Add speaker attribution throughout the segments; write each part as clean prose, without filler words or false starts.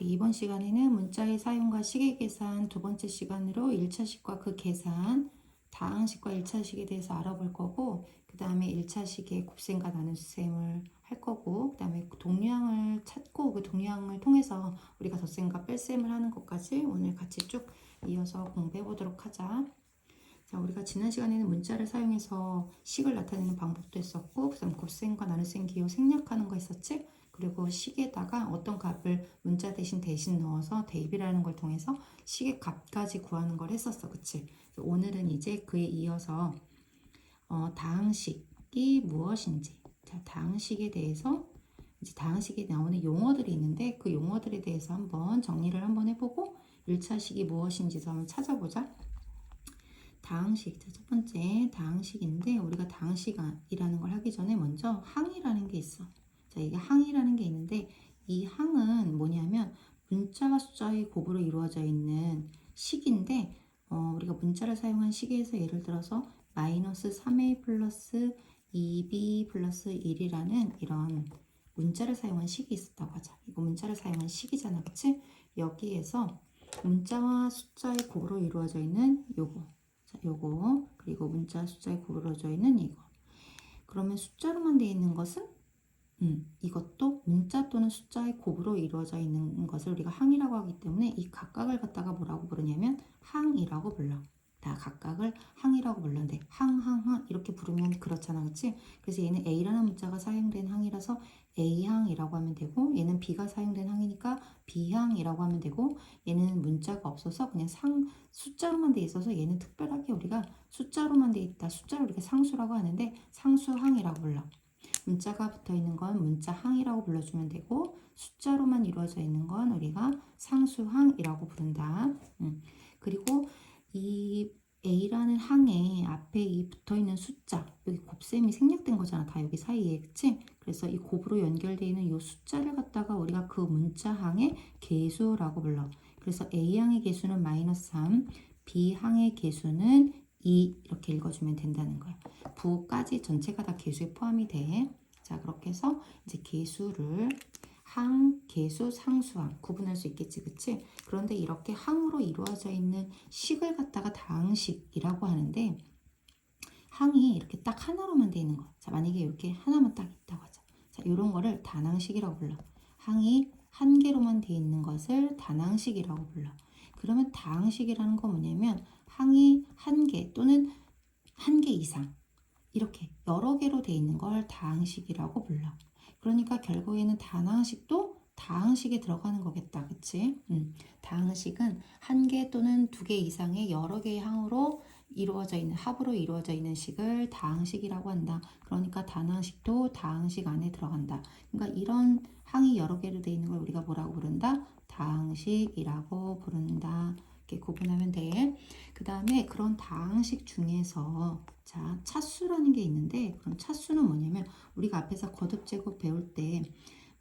Speaker 1: 우리 이번 시간에는 문자의 사용과 식의 계산 두 번째 시간으로 1차식과 그 계산, 다항식과 1차식에 대해서 알아볼 거고, 그 다음에 1차식의 곱셈과 나눗셈을 할 거고, 그 다음에 동량을 찾고 그 동량을 통해서 우리가 덧셈과 뺄셈을 하는 것까지 오늘 같이 쭉 이어서 공부해 보도록 하자. 자, 우리가 지난 시간에는 문자를 사용해서 식을 나타내는 방법도 했었고, 그 다음 곱셈과 나눗셈 기호 생략하는 거 했었지? 그리고 식에다가 어떤 값을 문자 대신 넣어서 대입이라는 걸 통해서 식의 값까지 구하는 걸 했었어. 그치? 오늘은 이제 그에 이어서 다항식이 무엇인지, 자, 다항식에 대해서 이제 다항식에 나오는 용어들이 있는데 그 용어들에 대해서 한번 정리를 한번 해보고 1차식이 무엇인지도 한번 찾아보자. 다항식, 첫 번째 다항식인데 우리가 다항식이라는 걸 하기 전에 먼저 항이라는 게 있어. 자, 이게 항이라는 게 있는데 이 항은 뭐냐면 문자와 숫자의 곱으로 이루어져 있는 식인데 우리가 문자를 사용한 식에서 예를 들어서 마이너스 3a 플러스 2b 플러스 1이라는 이런 문자를 사용한 식이 있었다고 하자. 이거 문자를 사용한 식이잖아. 그치? 여기에서 문자와 숫자의 곱으로 이루어져 있는 요거 그리고 문자 숫자에 곱으로져 있는 이거. 그러면 숫자로만 되어 있는 것은 이것도 문자 또는 숫자의 곱으로 이루어져 있는 것을 우리가 항이라고 하기 때문에 이 각각을 갖다가 뭐라고 부르냐면 항이라고 불러. 다 각각을 항이라고 불렀는데 항 이렇게 부르면 그렇잖아. 그치? 그래서 얘는 A라는 문자가 사용된 항이라서 A항이라고 하면 되고 얘는 B가 사용된 항이니까 B항이라고 하면 되고 얘는 문자가 없어서 그냥 숫자로만 돼 있어서 얘는 특별하게 우리가 숫자로만 돼 있다. 숫자를 우리가 상수라고 하는데 상수항이라고 불러. 문자가 붙어 있는 건 문자항이라고 불러주면 되고 숫자로만 이루어져 있는 건 우리가 상수항이라고 부른다. 그리고 이 A라는 항에 앞에 이 붙어있는 숫자, 여기 곱셈이 생략된 거잖아. 다 여기 사이에, 그치? 그래서 이 곱으로 연결되어 있는 이 숫자를 갖다가 우리가 그 문자항의 개수라고 불러. 그래서 A항의 개수는 마이너스 3, B항의 개수는 2 이렇게 읽어주면 된다는 거야. 부까지 전체가 다 개수에 포함이 돼. 자, 그렇게 해서 이제 개수를 항, 개수, 상수항 구분할 수 있겠지, 그치? 그런데 이렇게 항으로 이루어져 있는 식을 갖다가 다항식이라고 하는데 항이 이렇게 딱 하나로만 되어 있는 거. 자, 만약에 이렇게 하나만 딱 있다고 하자. 자, 이런 거를 단항식이라고 불러. 항이 한 개로만 되어 있는 것을 단항식이라고 불러. 그러면 다항식이라는 건 뭐냐면 항이 한 개 또는 한 개 이상 이렇게 여러 개로 되어 있는 걸 다항식이라고 불러. 그러니까 결국에는 단항식도 다항식에 들어가는 거겠다. 그치? 다항식은 한 개 또는 두 개 이상의 여러 개의 항으로 이루어져 있는, 합으로 이루어져 있는 식을 다항식이라고 한다. 그러니까 단항식도 다항식 안에 들어간다. 그러니까 이런 항이 여러 개로 되어 있는 걸 우리가 뭐라고 부른다? 다항식이라고 부른다. 이렇게 구분하면 돼. 그 다음에 그런 다항식 중에서 자, 차수라는 게 있는데 그럼 차수는 뭐냐면 우리가 앞에서 거듭제곱 배울 때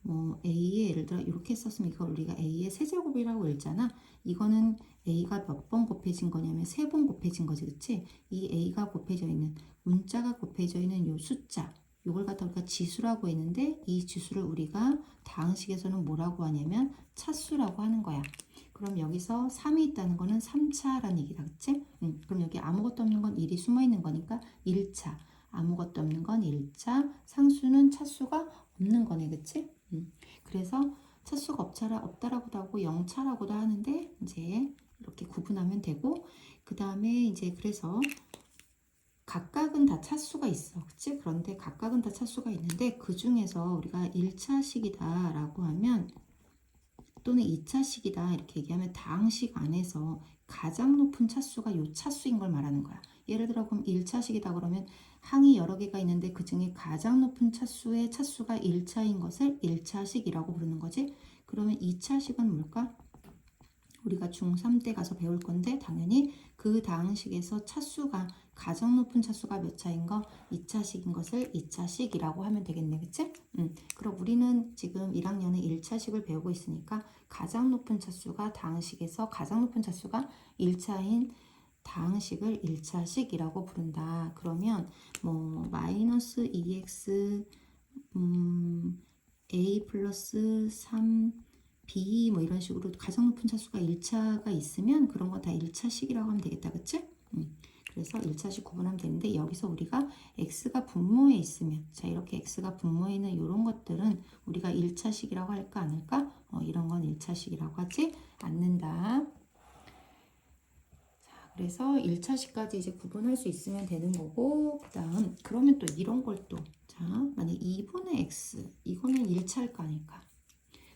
Speaker 1: 뭐 A의 예를 들어 이렇게 썼으면 이걸 우리가 A의 세제곱이라고 읽잖아. 이거는 A가 몇 번 곱해진 거냐면 3번 곱해진 거지. 그치? 이 A가 곱해져 있는 문자가 곱해져 있는 요 숫자 이걸 갖다 우리가 지수라고 했는데 이 지수를 우리가 다항식에서는 뭐라고 하냐면 차수라고 하는 거야. 그럼 여기서 3이 있다는 거는 3차라는 얘기다. 그치? 그럼 여기 아무것도 없는 건 1이 숨어 있는 거니까 1차. 아무것도 없는 건 1차. 상수는 차수가 없는 거네. 그치? 그래서 차수가 없다라고도 하고 0차라고도 하는데 이제 이렇게 구분하면 되고 그 다음에 이제 그래서 각각은 다 차수가 있어. 그치? 그런데 각각은 다 차수가 있는데 그 중에서 우리가 1차식이다 라고 하면 또는 2차식이다 이렇게 얘기하면 다항식 안에서 가장 높은 차수가 요 차수인 걸 말하는 거야. 예를 들어 그럼 1차식이다 그러면 항이 여러 개가 있는데 그 중에 가장 높은 차수의 차수가 1차인 것을 1차식이라고 부르는 거지. 그러면 2차식은 뭘까? 우리가 중3 때 가서 배울 건데 당연히 그 다항식에서 차수가 가장 높은 차수가 몇 차인 거 2차식인 것을 2차식이라고 하면 되겠네. 그치? 그럼 우리는 지금 1학년에 1차식을 배우고 있으니까 가장 높은 차수가 다항식에서 가장 높은 차수가 1차인 다항식을 1차식이라고 부른다. 그러면 뭐 마이너스 2x a 플러스 3 B 뭐 이런 식으로 가장 높은 차수가 1차가 있으면 그런 거 다 1차식이라고 하면 되겠다. 그치? 그래서 1차식 구분하면 되는데 여기서 우리가 x가 분모에 있으면 자 이렇게 x가 분모에 있는 이런 것들은 우리가 1차식이라고 할까 안 할까? 이런 건 1차식이라고 하지 않는다. 자 그래서 1차식까지 이제 구분할 수 있으면 되는 거고 그 다음 그러면 또 이런 걸 또 자 만약 2분의 x 이거는 1차일까 아닐까?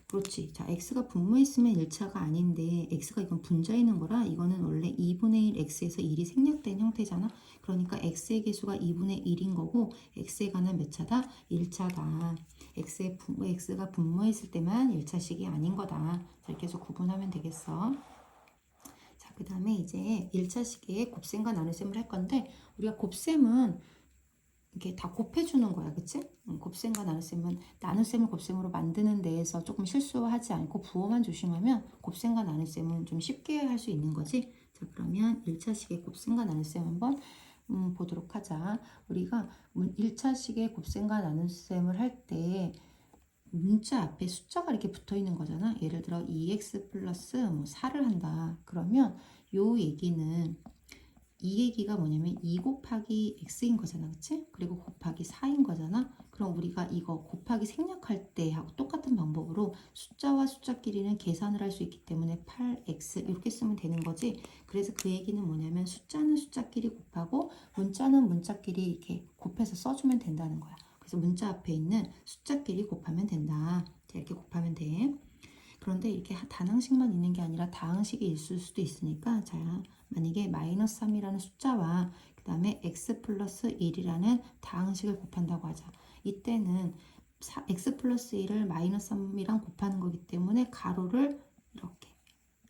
Speaker 1: 그렇지. 자, x가 분모에 있으면 1차가 아닌데 x가 이건 분자에 있는 거라 이거는 원래 2분의 1 x에서 1이 생략된 형태잖아. 그러니까 x의 개수가 2분의 1인 거고 x에 관한 몇 차다? 1차다. x가 분모에 있을 때만 1차식이 아닌 거다. 자, 이렇게 해서 구분하면 되겠어. 자, 그 다음에 이제 1차식에 곱셈과 나눗셈을 할 건데 우리가 곱셈은 이렇게 다 곱해주는 거야, 그치? 곱셈과 나눗셈은 나눗셈을 곱셈으로 만드는 데에서 조금 실수하지 않고 부호만 조심하면 곱셈과 나눗셈은 좀 쉽게 할 수 있는 거지. 자, 그러면 1차식의 곱셈과 나눗셈 한번 보도록 하자. 우리가 1차식의 곱셈과 나눗셈을 할 때 문자 앞에 숫자가 이렇게 붙어 있는 거잖아. 예를 들어 2x 플러스 뭐 4를 한다. 그러면 요 얘기는 이 얘기가 뭐냐면 2 곱하기 x인 거잖아. 그치? 그리고 곱하기 4인 거잖아. 그럼 우리가 이거 곱하기 생략할 때 하고 똑같은 방법으로 숫자와 숫자끼리는 계산을 할 수 있기 때문에 8x 이렇게 쓰면 되는 거지. 그래서 그 얘기는 뭐냐면 숫자는 숫자끼리 곱하고 문자는 문자끼리 이렇게 곱해서 써주면 된다는 거야. 그래서 문자 앞에 있는 숫자끼리 곱하면 된다. 자, 이렇게 곱하면 돼. 그런데 이렇게 단항식만 있는 게 아니라 다항식이 있을 수도 있으니까 자 만약에 마이너스 3이라는 숫자와 그 다음에 x 플러스 1이라는 다항식을 곱한다고 하자. 이때는 x 플러스 1을 마이너스 3이랑 곱하는 거기 때문에 가로를 이렇게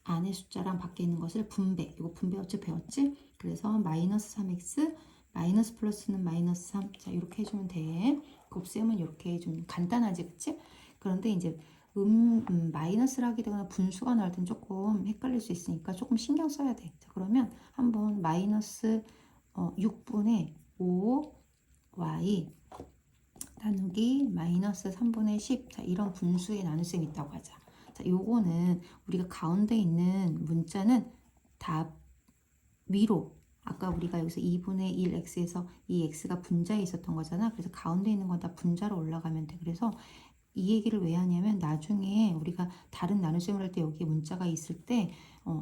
Speaker 1: 안에 숫자랑 밖에 있는 것을 분배. 이거 분배 어째 배웠지? 그래서 마이너스 3x 마이너스 플러스는 마이너스 3. 자 이렇게 해주면 돼. 곱셈은 이렇게 좀 간단하지, 그치? 그런데 이제 마이너스를 하게 되거나 분수가 나올 땐 조금 헷갈릴 수 있으니까 조금 신경 써야 돼. 자, 그러면 한번 마이너스 6분의 5y 나누기 마이너스 3분의 10. 자, 이런 분수의 나눗셈이 있다고 하자. 자, 요거는 우리가 가운데 있는 문자는 다 위로 아까 우리가 여기서 2분의 1x에서 이 x가 분자에 있었던 거잖아. 그래서 가운데 있는 건 다 분자로 올라가면 돼. 그래서 이 얘기를 왜 하냐면 나중에 우리가 다른 나눗셈을 할 때 여기 문자가 있을 때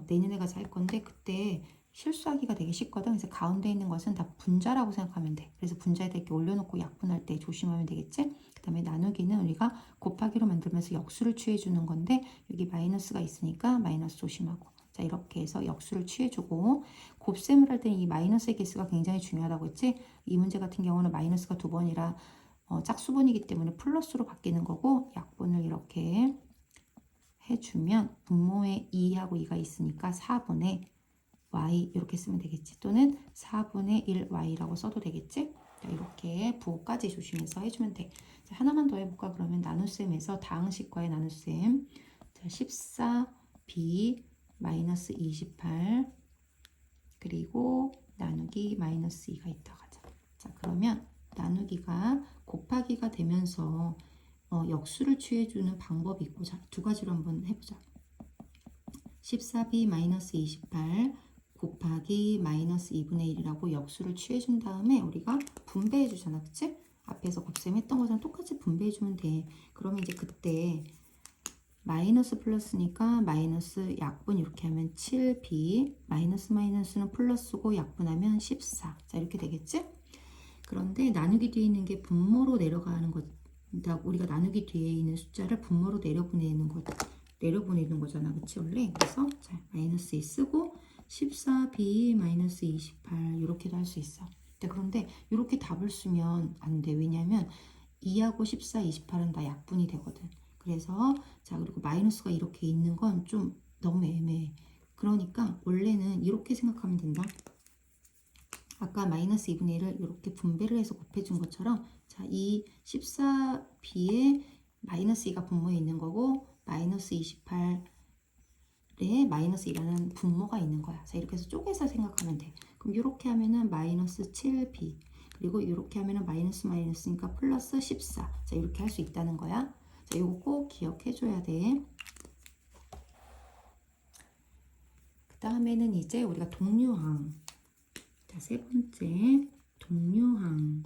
Speaker 1: 내년에 가서 할 건데 그때 실수하기가 되게 쉽거든. 그래서 가운데 있는 것은 다 분자라고 생각하면 돼. 그래서 분자에다 이렇게 올려놓고 약분할 때 조심하면 되겠지. 그 다음에 나누기는 우리가 곱하기로 만들면서 역수를 취해주는 건데 여기 마이너스가 있으니까 마이너스 조심하고 자 이렇게 해서 역수를 취해주고 곱셈을 할 때는 이 마이너스의 개수가 굉장히 중요하다고 했지. 이 문제 같은 경우는 마이너스가 2번이라 짝수분이기 때문에 플러스로 바뀌는 거고 약분을 이렇게 해주면 분모에 2하고 2가 있으니까 4분의 y 이렇게 쓰면 되겠지. 또는 4분의 1y라고 써도 되겠지. 자, 이렇게 부호까지 조심해서 해주면 돼. 자, 하나만 더 해볼까? 그러면 나눗셈에서 다항식과의 나눗셈. 자, 14b 마이너스 28 그리고 나누기 마이너스 2가 있다고 하자. 자, 그러면 나누기가 곱하기가 되면서 역수를 취해주는 방법이 있고 자, 두 가지로 한번 해보자. 14b 마이너스 28 곱하기 마이너스 2분의 1이라고 역수를 취해준 다음에 우리가 분배해주잖아. 그치? 앞에서 곱셈했던 것랑 똑같이 분배해주면 돼. 그러면 이제 그때 마이너스 플러스니까 마이너스 약분 이렇게 하면 7b 마이너스 마이너스는 플러스고 약분하면 14. 자 이렇게 되겠지? 그런데 나누기 뒤에 있는 게 분모로 내려가는 것 우리가 나누기 뒤에 있는 숫자를 분모로 내려보내는 거잖아. 그치 원래? 그래서 자 마이너스 2 쓰고 14b 마이너스 28 이렇게도 할 수 있어. 그런데 이렇게 답을 쓰면 안 돼. 왜냐면 2하고 14, 28은 다 약분이 되거든. 그래서 자 그리고 마이너스가 이렇게 있는 건 좀 너무 애매해. 그러니까 원래는 이렇게 생각하면 된다. 아까 마이너스 2분의 1을 이렇게 분배를 해서 곱해준 것처럼 자 이 14b에 마이너스 2가 분모에 있는 거고 마이너스 28에 마이너스 2라는 분모가 있는 거야. 자 이렇게 해서 쪼개서 생각하면 돼. 그럼 이렇게 하면은 마이너스 7b 그리고 이렇게 하면은 마이너스 마이너스니까 플러스 14. 자 이렇게 할 수 있다는 거야. 자 이거 꼭 기억해 줘야 돼. 그 다음에는 이제 우리가 동류항. 자, 세 번째 동류항.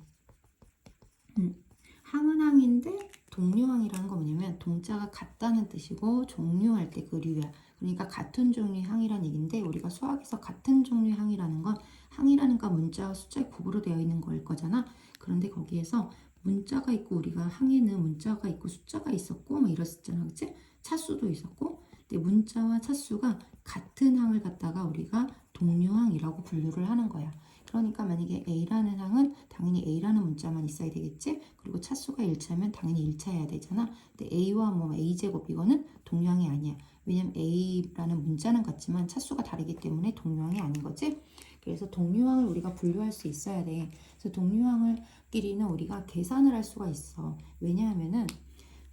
Speaker 1: 항은 항인데 동류항이라는 거 뭐냐면 동자가 같다는 뜻이고 종류할 때 그 류야. 그러니까 같은 종류의 항이라는 얘기인데 우리가 수학에서 같은 종류의 항이라는 건 항이라는 건 문자와 숫자의 곱으로 되어 있는 거일 거잖아. 그런데 거기에서 문자가 있고 우리가 항에는 문자가 있고 숫자가 있었고 뭐 이랬었잖아. 그치? 차수도 있었고. 근데 문자와 차수가 같은 항을 갖다가 우리가 동류항이라고 분류를 하는 거야. 그러니까 만약에 A라는 항은 당연히 A라는 문자만 있어야 되겠지? 그리고 차수가 1차면 당연히 1차여야 되잖아. 근데 A와 뭐 A제곱 이거는 동류항이 아니야. 왜냐면 A라는 문자는 같지만 차수가 다르기 때문에 동류항이 아닌 거지? 그래서 동류항을 우리가 분류할 수 있어야 돼. 그래서 동류항을끼리는 우리가 계산을 할 수가 있어. 왜냐하면은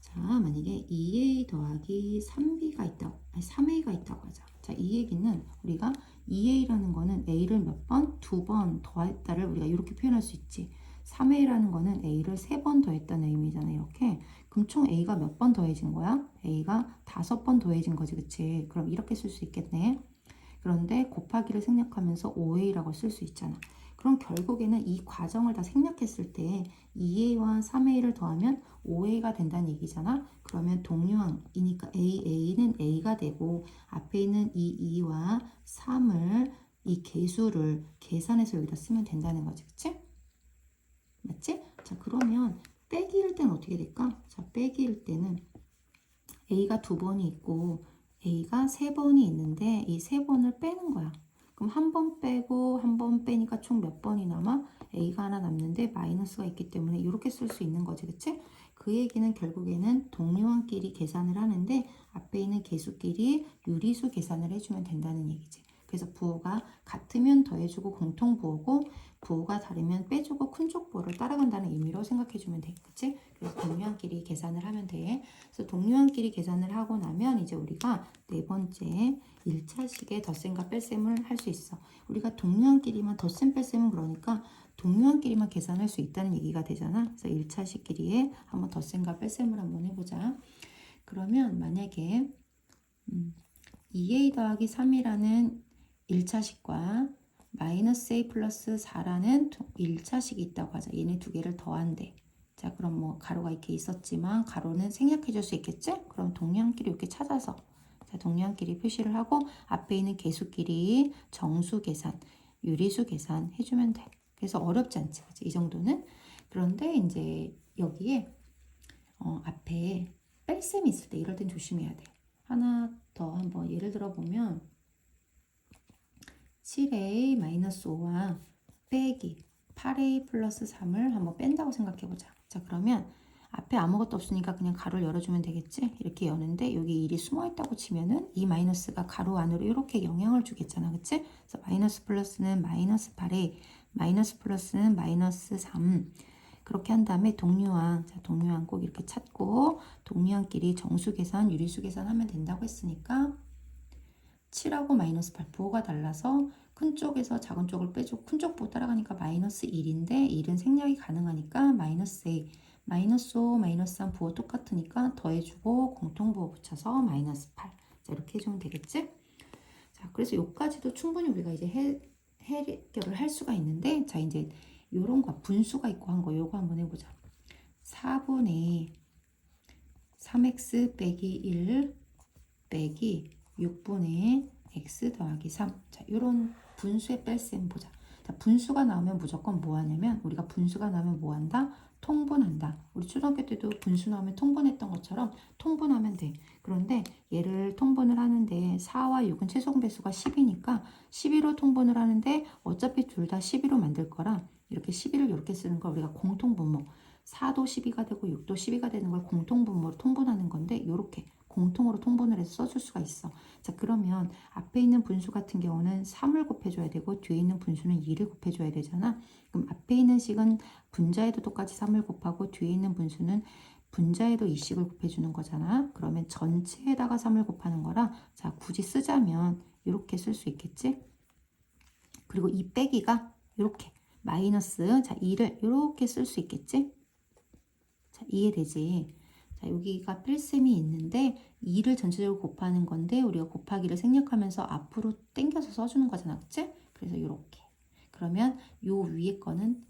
Speaker 1: 자, 만약에 2a 더하기 3b가 있다고, 아니 3a가 있다고 하자. 자, 이 얘기는 우리가 2a라는 거는 a를 몇 번? 2번 더했다를 우리가 이렇게 표현할 수 있지. 3a라는 거는 a를 3번 더했다는 의미잖아, 이렇게. 그럼 총 a가 몇 번 더해진 거야? a가 5번 더해진 거지, 그치? 그럼 이렇게 쓸 수 있겠네. 그런데 곱하기를 생략하면서 5a라고 쓸 수 있잖아. 그럼 결국에는 이 과정을 다 생략했을 때 2a와 3a를 더하면 5a가 된다는 얘기잖아. 그러면 동류항이니까 a는 a가 되고 앞에 있는 이 2와 3을 이 개수를 계산해서 여기다 쓰면 된다는 거지. 그치? 맞지? 자, 그러면 빼기일 때는 어떻게 될까? 자, 빼기일 때는 a가 2번이 있고 a가 3번이 있는데 이 3번을 빼는 거야. 그럼 한 번 빼고 한 번 빼니까 총 몇 번이 남아? a가 하나 남는데 마이너스가 있기 때문에 이렇게 쓸 수 있는 거지. 그치? 그 얘기는 결국에는 동류항끼리 계산을 하는데 앞에 있는 개수끼리 유리수 계산을 해주면 된다는 얘기지. 그래서 부호가 같으면 더해주고 공통부호고 부호가 다르면 빼주고 큰족부호를 따라간다는 의미로 생각해주면 돼. 그치? 그래서 동류항끼리 계산을 하면 돼. 그래서 동류항끼리 계산을 하고 나면 이제 우리가 네 번째 1차식의 덧셈과 뺄셈을 할 수 있어. 우리가 동류항끼리만 덧셈 뺄셈은 그러니까 동류항끼리만 계산할 수 있다는 얘기가 되잖아. 그래서 1차식끼리에 한번 덧셈과 뺄셈을 한번 해보자. 그러면 만약에 2a 더하기 3이라는 1차식과 마이너스 a 플러스 4라는 1차식이 있다고 하자. 얘네 두 개를 더한대. 자, 그럼 뭐 가로가 이렇게 있었지만 가로는 생략해 줄 수 있겠지? 그럼 동류항끼리 이렇게 찾아서 자, 동류항끼리 표시를 하고 앞에 있는 개수끼리 정수 계산, 유리수 계산 해주면 돼. 그래서 어렵지 않지, 그치? 이 정도는. 그런데 이제 여기에 앞에 뺄셈이 있을 때 이럴 땐 조심해야 돼. 하나 더 한번 예를 들어 보면 7a-5와 빼기 8a 플러스 3을 한번 뺀다고 생각해보자. 자, 그러면 앞에 아무것도 없으니까 그냥 가로를 열어주면 되겠지? 이렇게 여는데 여기 1이 숨어있다고 치면은 이 마이너스가 가로 안으로 이렇게 영향을 주겠잖아. 그치? 그래서 마이너스 플러스는 마이너스 8a, 마이너스 플러스는 마이너스 3. 그렇게 한 다음에 동류항, 자, 동류항 꼭 이렇게 찾고 동류항끼리 정수 계산, 유리수 계산하면 된다고 했으니까 7하고 마이너스 8 부호가 달라서 큰 쪽에서 작은 쪽을 빼주고 큰 쪽 부호 따라가니까 마이너스 1인데 1은 생략이 가능하니까 마이너스 A, 마이너스 5, 마이너스 3 부호 똑같으니까 더해주고 공통부호 붙여서 마이너스 8. 자, 이렇게 해주면 되겠지? 자, 그래서 요까지도 충분히 우리가 이제 해결을 할 수가 있는데 자, 이제 요런 거 분수가 있고 한 거 요거 한번 해보자. 4분의 3x 빼기 1 빼기 6분의 x 더하기 3. 자, 요런 분수의 뺄셈 보자. 자, 분수가 나오면 무조건 뭐 하냐면 우리가 분수가 나오면 뭐 한다? 통분한다. 우리 초등학교 때도 분수 나오면 통분했던 것처럼 통분하면 돼. 그런데 얘를 통분을 하는데 4와 6은 최소 공배수가 10이니까 11로 통분을 하는데 어차피 둘 다 12로 만들 거라 이렇게 12를 이렇게 쓰는 걸 우리가 공통분모 4도 12가 되고 6도 12가 되는 걸 공통분모로 통분하는 건데 이렇게 공통으로 통분을 해서 써줄 수가 있어. 자, 그러면 앞에 있는 분수 같은 경우는 3을 곱해줘야 되고 뒤에 있는 분수는 2를 곱해줘야 되잖아. 그럼 앞에 있는 식은 분자에도 똑같이 3을 곱하고 뒤에 있는 분수는 분자에도 2식을 곱해주는 거잖아. 그러면 전체에다가 3을 곱하는 거라 자, 굳이 쓰자면 이렇게 쓸 수 있겠지? 그리고 이 빼기가 이렇게 마이너스 자 2를 이렇게 쓸 수 있겠지? 자, 이해되지? 자, 여기가 뺄셈이 있는데 2를 전체적으로 곱하는 건데 우리가 곱하기를 생략하면서 앞으로 당겨서 써주는 거잖아. 그치? 그래서 이렇게. 그러면 요 위에 거는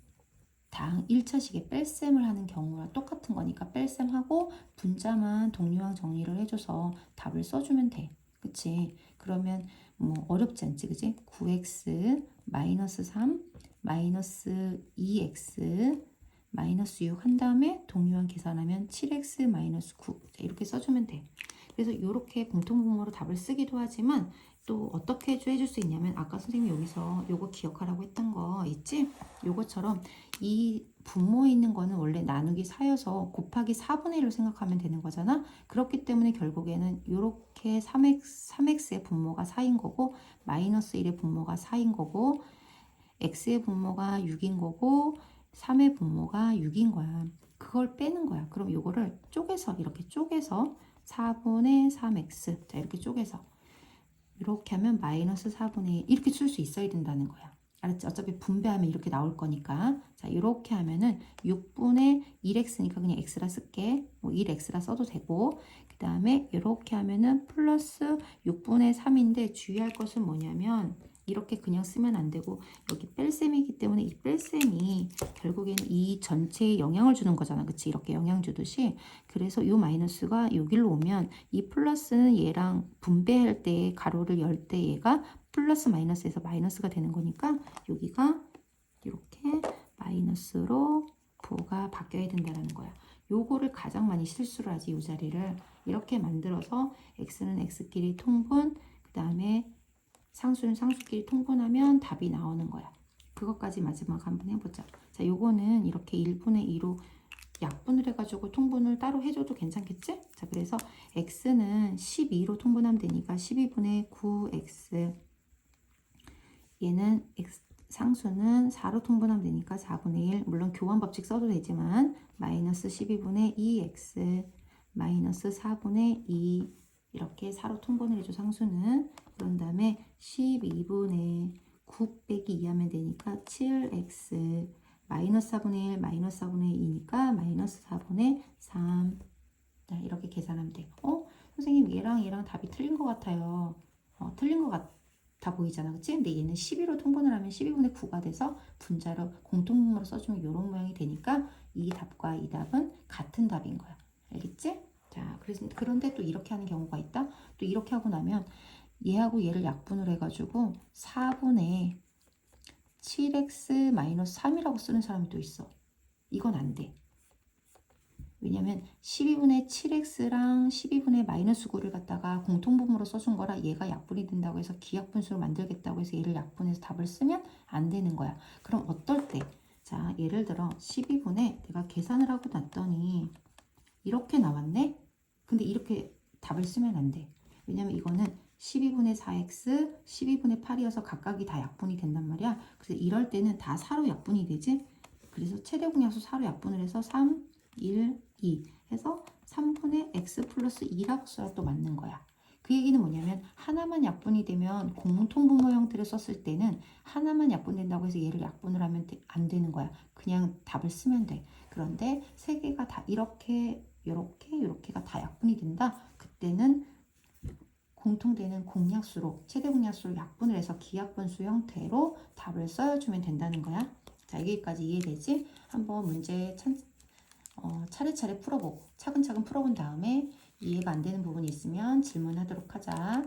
Speaker 1: 당 1차식에 뺄셈을 하는 경우랑 똑같은 거니까 뺄셈하고 분자만 동류항 정리를 해줘서 답을 써주면 돼. 그치? 그러면 뭐 어렵지 않지, 그치? 9x 마이너스 3 마이너스 2x 마이너스 6 한 다음에 동류항 계산하면 7x 마이너스 9 이렇게 써주면 돼. 그래서 이렇게 공통분모로 답을 쓰기도 하지만 또 어떻게 해줄 수 있냐면 아까 선생님이 여기서 요거 기억하라고 했던 거 있지? 요거처럼 이 분모에 있는 거는 원래 나누기 4여서 곱하기 4분의 1로 생각하면 되는 거잖아. 그렇기 때문에 결국에는 이렇게 3x의 분모가 4인 거고 마이너스 1의 분모가 4인 거고 x의 분모가 6인 거고 3의 분모가 6인 거야. 그걸 빼는 거야. 그럼 요거를 쪼개서 이렇게 쪼개서 4분의 3x 자 이렇게 쪼개서 이렇게 하면 마이너스 4분의 1 이렇게 쓸 수 있어야 된다는 거야. 알았지? 어차피 분배하면 이렇게 나올 거니까. 자, 이렇게 하면은 6분의 1x니까 그냥 x라 쓸게. 뭐 1x라 써도 되고. 그 다음에 이렇게 하면은 플러스 6분의 3인데 주의할 것은 뭐냐면 이렇게 그냥 쓰면 안 되고 여기 뺄셈이기 때문에 이 뺄셈이 결국에는 이 전체에 영향을 주는 거잖아. 그치? 이렇게 영향 주듯이. 그래서 이 마이너스가 여기로 오면 이 플러스는 얘랑 분배할 때 가로를 열 때 얘가 플러스 마이너스에서 마이너스가 되는 거니까 여기가 이렇게 마이너스로 부호가 바뀌어야 된다는 거야. 요거를 가장 많이 실수를 하지. 이 자리를 이렇게 만들어서 x는 x끼리 통분 그 다음에 상수는 상수끼리 통분하면 답이 나오는 거야. 그것까지 마지막 한번 해보자. 자, 요거는 이렇게 1분의 2로 약분을 해가지고 통분을 따로 해줘도 괜찮겠지? 자, 그래서 x는 12로 통분하면 되니까 12분의 9x 얘는 상수는 4로 통분하면 되니까 4분의 1 물론 교환 법칙 써도 되지만 마이너스 12분의 2x 마이너스 4분의 2 이렇게 4로 통분을 해줘 상수는 그런 다음에 12분의 9 빼기 2 하면 되니까 7x 마이너스 4분의 1 마이너스 4분의 2니까 마이너스 4분의 3 이렇게 계산하면 돼. 선생님 얘랑 답이 틀린 것 같아요. 틀린 것 같아 보이잖아. 그치? 근데 얘는 12로 통분을 하면 12분의 9가 돼서 분자로 공통분모로 써주면 이런 모양이 되니까 이 답과 이 답은 같은 답인 거야. 알겠지? 자, 그런데 또 이렇게 하는 경우가 있다. 또 이렇게 하고 나면 얘하고 얘를 약분을 해가지고 4분의 7x-3이라고 쓰는 사람이 또 있어. 이건 안 돼. 왜냐면 12분의 7x랑 12분의 마이너스 9를 갖다가 공통분모로 써준 거라 얘가 약분이 된다고 해서 기약분수로 만들겠다고 해서 얘를 약분해서 답을 쓰면 안 되는 거야. 그럼 어떨 때? 자, 예를 들어 12분의 내가 계산을 하고 났더니 이렇게 나왔네? 근데 이렇게 답을 쓰면 안 돼. 왜냐면 이거는 12분의 4x, 12분의 8이어서 각각이 다 약분이 된단 말이야. 그래서 이럴 때는 다 4로 약분이 되지. 그래서 최대 공약수 4로 약분을 해서 3, 1, 2 해서 3분의 x 플러스 2라고 써야 또 맞는 거야. 그 얘기는 뭐냐면 하나만 약분이 되면 공통분모 형태를 썼을 때는 하나만 약분된다고 해서 얘를 약분을 하면 안 되는 거야. 그냥 답을 쓰면 돼. 그런데 세 개가 다 이렇게 이렇게가 다 약분이 된다. 그때는 공통되는 공약수로 최대 공약수로 약분을 해서 기약분수 형태로 답을 써주면 된다는 거야. 자, 여기까지 이해되지? 한번 문제 차례차례 풀어보고 차근차근 풀어본 다음에 이해가 안 되는 부분이 있으면 질문하도록 하자.